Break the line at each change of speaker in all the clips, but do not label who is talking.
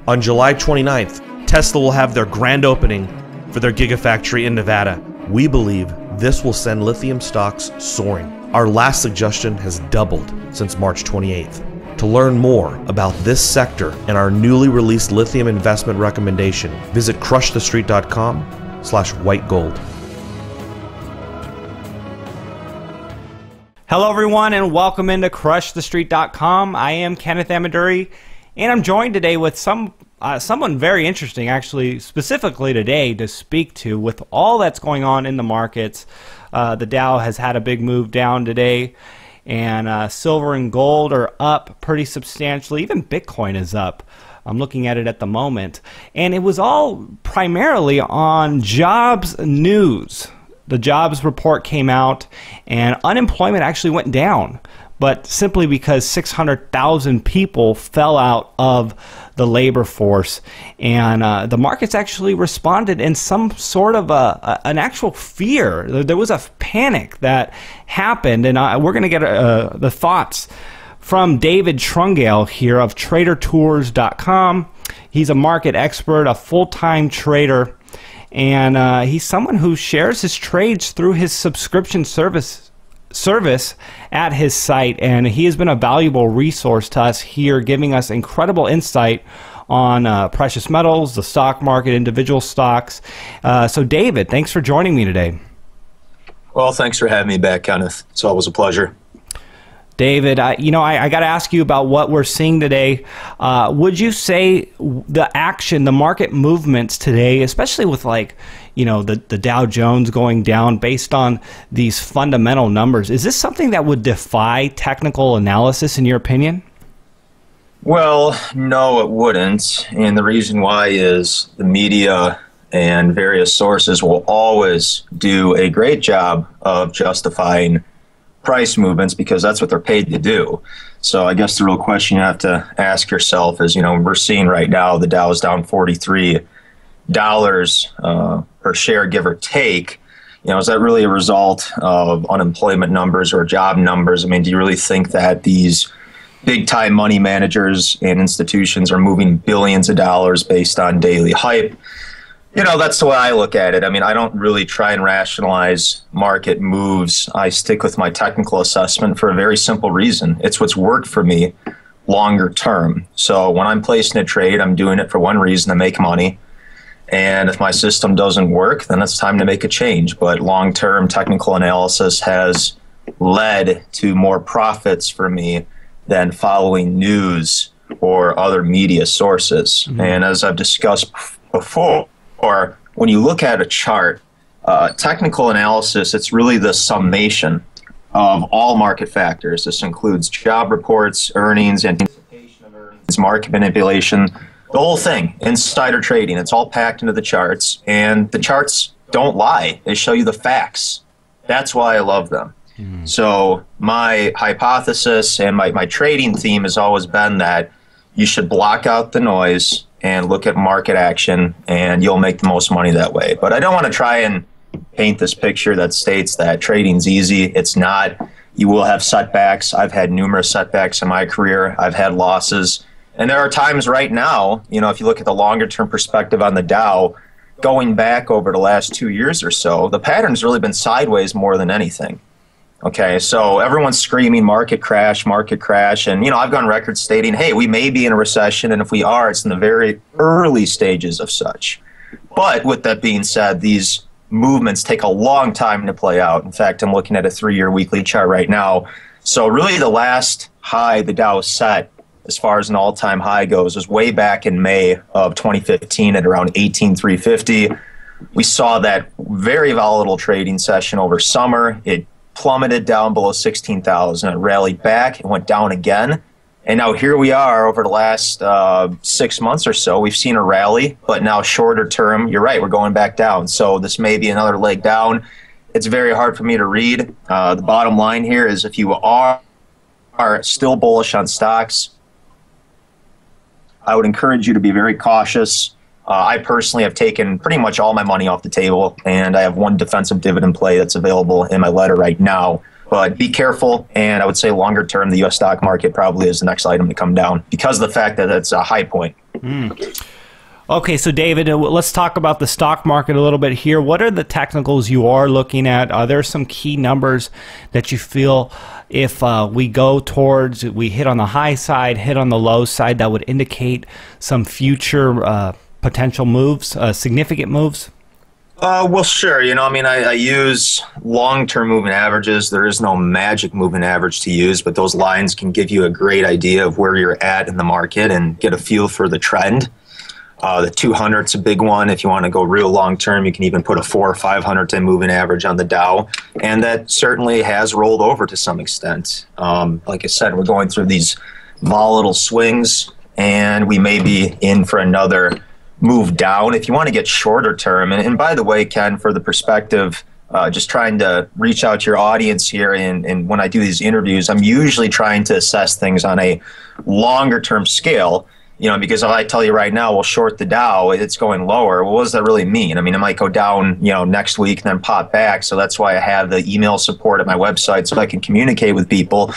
On July 29th, Tesla will have their grand opening for their Gigafactory in Nevada. We believe this will send lithium stocks soaring. Our last suggestion has doubled since March 28th. To learn more about this sector and our newly released lithium investment recommendation, visit crushthestreet.com/whitegold.
Hello everyone and welcome into crushthestreet.com. I am Kenneth Amaduri and I'm joined today with someone very interesting, actually, specifically today to speak to with all that's going on in the markets. The Dow has had a big move down today, and silver and gold are up pretty substantially. Even Bitcoin is up. I'm looking at it at the moment. And it was all primarily on jobs news. The jobs report came out, and unemployment actually went down, but simply because 600,000 people fell out of the labor force, and the markets actually responded in some sort of an actual fear. There was a panic that happened, and we're going to get the thoughts from David Trungale here of TraderTours.com. He's a market expert, a full-time trader, and he's someone who shares his trades through his subscription service at his site, and he has been a valuable resource to us here, giving us incredible insight on precious metals, the stock market, individual stocks. So David, thanks for joining me today.
Well, thanks for having me back, Kenneth. It's always a pleasure.
David, I got to ask you about what we're seeing today. Would you say the action, the market movements today, especially with the Dow Jones going down based on these fundamental numbers, is this something that would defy technical analysis in your opinion?
Well, no, it wouldn't. And the reason why is the media and various sources will always do a great job of justifying price movements because that's what they're paid to do. So I guess the real question you have to ask yourself is, we're seeing right now the Dow is down $43 per share, give or take. Is that really a result of unemployment numbers or job numbers? I mean, do you really think that these big time money managers and institutions are moving billions of dollars based on daily hype? That's the way I look at it. I mean, I don't really try and rationalize market moves. I stick with my technical assessment for a very simple reason. It's what's worked for me longer term. So when I'm placing a trade, I'm doing it for one reason, to make money. And if my system doesn't work, then it's time to make a change. But long-term technical analysis has led to more profits for me than following news or other media sources. Mm-hmm. And as I've discussed before, or when you look at a chart, technical analysis, it's really the summation of all market factors. This includes job reports, earnings, anticipation of earnings, market manipulation, the whole thing, insider trading. It's all packed into the charts, and the charts don't lie. They show you the facts. That's why I love them. Mm. So my hypothesis and my trading theme has always been that you should block out the noise and look at market action, and you'll make the most money that way. But I don't want to try and paint this picture that states that trading's easy. It's not. You will have setbacks. I've had numerous setbacks in my career. I've had losses. And there are times right now, if you look at the longer term perspective on the Dow, going back over the last 2 years or so, the pattern's really been sideways more than anything. Okay, so everyone's screaming market crash, and I've gone record stating, hey, we may be in a recession, and if we are, it's in the very early stages of such. But with that being said, these movements take a long time to play out. In fact, I'm looking at a 3-year weekly chart right now. So really the last high the Dow set, as far as an all-time high goes, was way back in May of 2015 at around 18,350. We saw that very volatile trading session over summer. It plummeted down below 16,000. It rallied back and went down again. And now here we are over the last 6 months or so. We've seen a rally, but now shorter term, you're right, we're going back down. So this may be another leg down. It's very hard for me to read. The bottom line here is if you are still bullish on stocks, I would encourage you to be very cautious. I personally have taken pretty much all my money off the table, and I have one defensive dividend play that's available in my letter right now. But be careful, and I would say longer term, the U.S. stock market probably is the next item to come down because of the fact that it's a high point.
Okay, so David, let's talk about the stock market a little bit here. What are the technicals you are looking at? Are there some key numbers that you feel if we go towards, we hit on the high side, hit on the low side, that would indicate some future potential moves, significant moves?
Well, sure. I use long-term moving averages. There is no magic moving average to use, but those lines can give you a great idea of where you're at in the market and get a feel for the trend. The 200's a big one. If you want to go real long-term, you can even put a 400 or 500-day moving average on the Dow, and that certainly has rolled over to some extent. Like I said, we're going through these volatile swings, and we may be in for another move down. If you want to get shorter term, and by the way, Ken, for the perspective, just trying to reach out to your audience here, and when I do these interviews, I'm usually trying to assess things on a longer term scale. Because if I tell you right now, we'll short the Dow, it's going lower. Well, what does that really mean? It might go down, next week and then pop back. So that's why I have the email support at my website so I can communicate with people.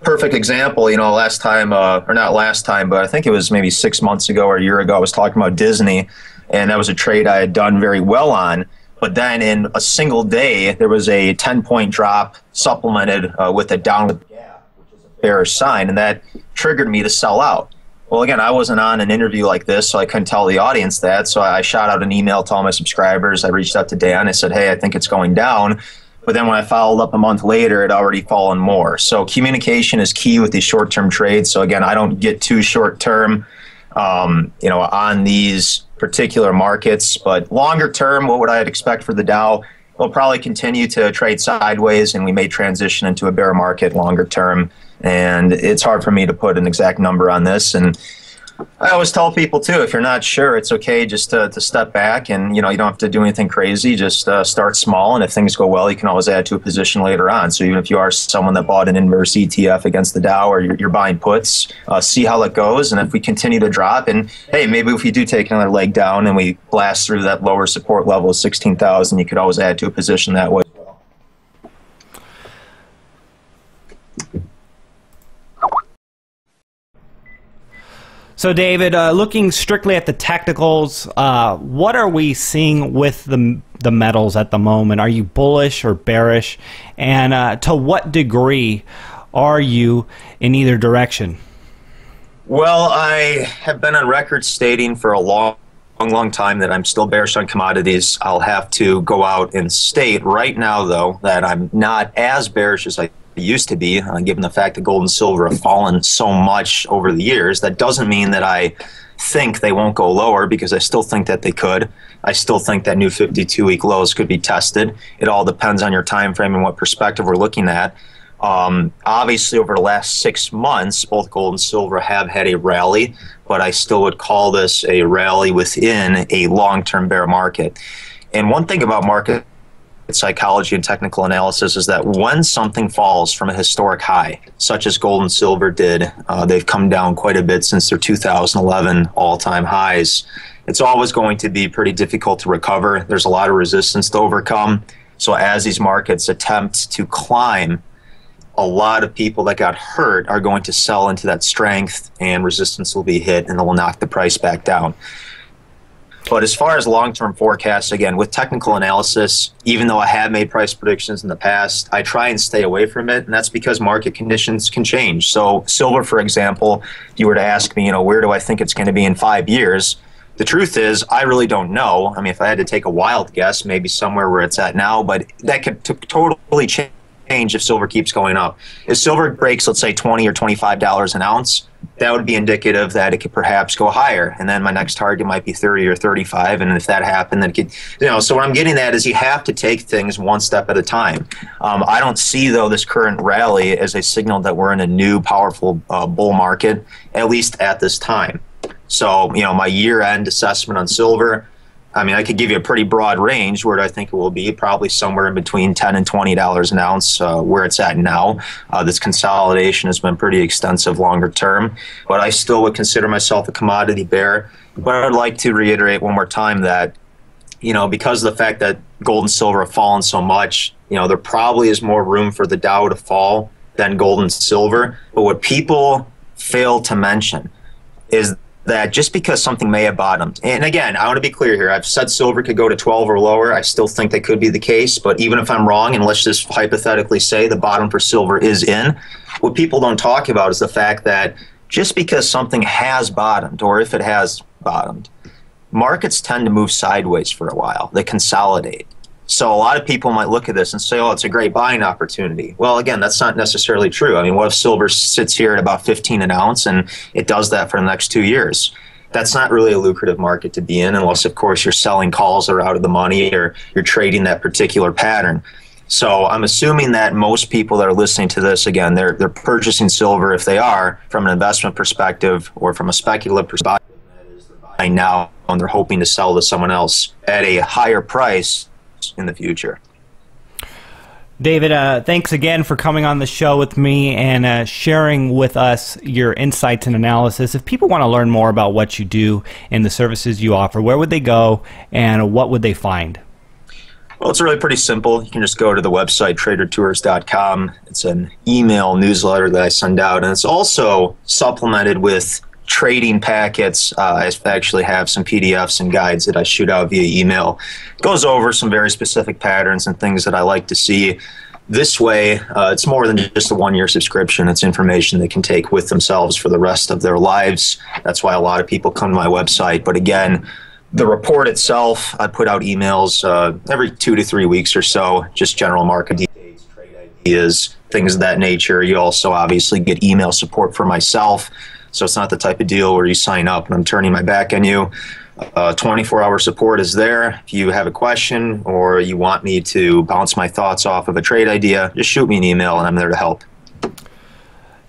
Perfect example, last time, or not last time, but I think it was maybe 6 months ago or a year ago, I was talking about Disney, and that was a trade I had done very well on. But then in a single day, there was a 10-point drop supplemented with a downward gap, which is a bearish sign, and that triggered me to sell out. Well, again, I wasn't on an interview like this, so I couldn't tell the audience that. So I shot out an email to all my subscribers. I reached out to Dan. I said, hey, I think it's going down. But then when I followed up a month later, it had already fallen more. So communication is key with these short-term trades. So again, I don't get too short-term, on these particular markets. But longer term, what would I expect for the Dow? We'll probably continue to trade sideways, and we may transition into a bear market longer term. And it's hard for me to put an exact number on this. And I always tell people, too, if you're not sure, it's okay just to step back, and, you don't have to do anything crazy. Just start small, and if things go well, you can always add to a position later on. So even if you are someone that bought an inverse ETF against the Dow, or you're buying puts, see how it goes. And if we continue to drop, and, hey, maybe if we do take another leg down and we blast through that lower support level of 16,000, you could always add to a position that way.
So, David, looking strictly at the technicals, what are we seeing with the metals at the moment? Are you bullish or bearish? And to what degree are you in either direction?
Well, I have been on record stating for a long time that I'm still bearish on commodities. I'll have to go out and state right now, though, that I'm not as bearish as I used to be, given the fact that gold and silver have fallen so much over the years. That doesn't mean that I think they won't go lower, because I still think that they could. I still think that new 52-week lows could be tested. It all depends on your time frame and what perspective we're looking at. Obviously, over the last 6 months, both gold and silver have had a rally, but I still would call this a rally within a long-term bear market. And one thing about market psychology and technical analysis is that when something falls from a historic high, such as gold and silver did, they've come down quite a bit since their 2011 all-time highs. It's always going to be pretty difficult to recover. There's a lot of resistance to overcome. So as these markets attempt to climb, a lot of people that got hurt are going to sell into that strength, and resistance will be hit, and it will knock the price back down. But as far as long-term forecasts, again, with technical analysis, even though I have made price predictions in the past, I try and stay away from it, and that's because market conditions can change. So silver, for example, if you were to ask me, where do I think it's going to be in 5 years? The truth is, I really don't know. If I had to take a wild guess, maybe somewhere where it's at now, but that could totally change if silver keeps going up. If silver breaks, let's say, $20 or $25 an ounce, that would be indicative that it could perhaps go higher. And then my next target might be 30 or 35. And if that happened, then it could, so what I'm getting at is you have to take things one step at a time. I don't see, though, this current rally as a signal that we're in a new powerful bull market, at least at this time. So, my year-end assessment on silver, I could give you a pretty broad range where I think it will be, probably somewhere in between $10 and $20 an ounce, where it's at now. This consolidation has been pretty extensive longer term, but I still would consider myself a commodity bear. But I'd like to reiterate one more time that, because of the fact that gold and silver have fallen so much, there probably is more room for the Dow to fall than gold and silver. But what people fail to mention is that just because something may have bottomed, and again, I want to be clear here, I've said silver could go to 12 or lower. I still think that could be the case, but even if I'm wrong, and let's just hypothetically say the bottom for silver is in, what people don't talk about is the fact that just because something has bottomed, or if it has bottomed, markets tend to move sideways for a while. They consolidate. So a lot of people might look at this and say, oh, it's a great buying opportunity. Well, again, that's not necessarily true. I mean, what if silver sits here at about 15 an ounce and it does that for the next 2 years? That's not really a lucrative market to be in unless, of course, you're selling calls that are out of the money or you're trading that particular pattern. So I'm assuming that most people that are listening to this, again, they're purchasing silver if they are from an investment perspective or from a speculative perspective. Buying now and they're hoping to sell to someone else at a higher price in the future.
David, thanks again for coming on the show with me and sharing with us your insights and analysis. If people want to learn more about what you do and the services you offer, where would they go and what would they find?
Well, it's really pretty simple. You can just go to the website, TraderTours.com. It's an email newsletter that I send out, and it's also supplemented with trading packets. I actually have some PDFs and guides that I shoot out via email. It goes over some very specific patterns and things that I like to see. This way, it's more than just a one-year subscription. It's information they can take with themselves for the rest of their lives. That's why a lot of people come to my website. But again, the report itself, I put out emails every 2 to 3 weeks or so, just general market details, trade ideas, things of that nature. You also obviously get email support for myself. So it's not the type of deal where you sign up and I'm turning my back on you. 24-hour support is there. If you have a question or you want me to bounce my thoughts off of a trade idea, just shoot me an email and I'm there to help.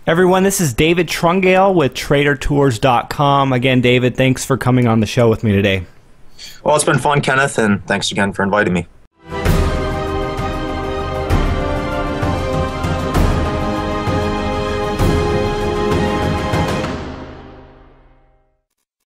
Everyone, this is David Trungale with TraderTours.com. Again, David, thanks for coming on the show with me today.
Well, it's been fun, Kenneth, and thanks again for inviting me.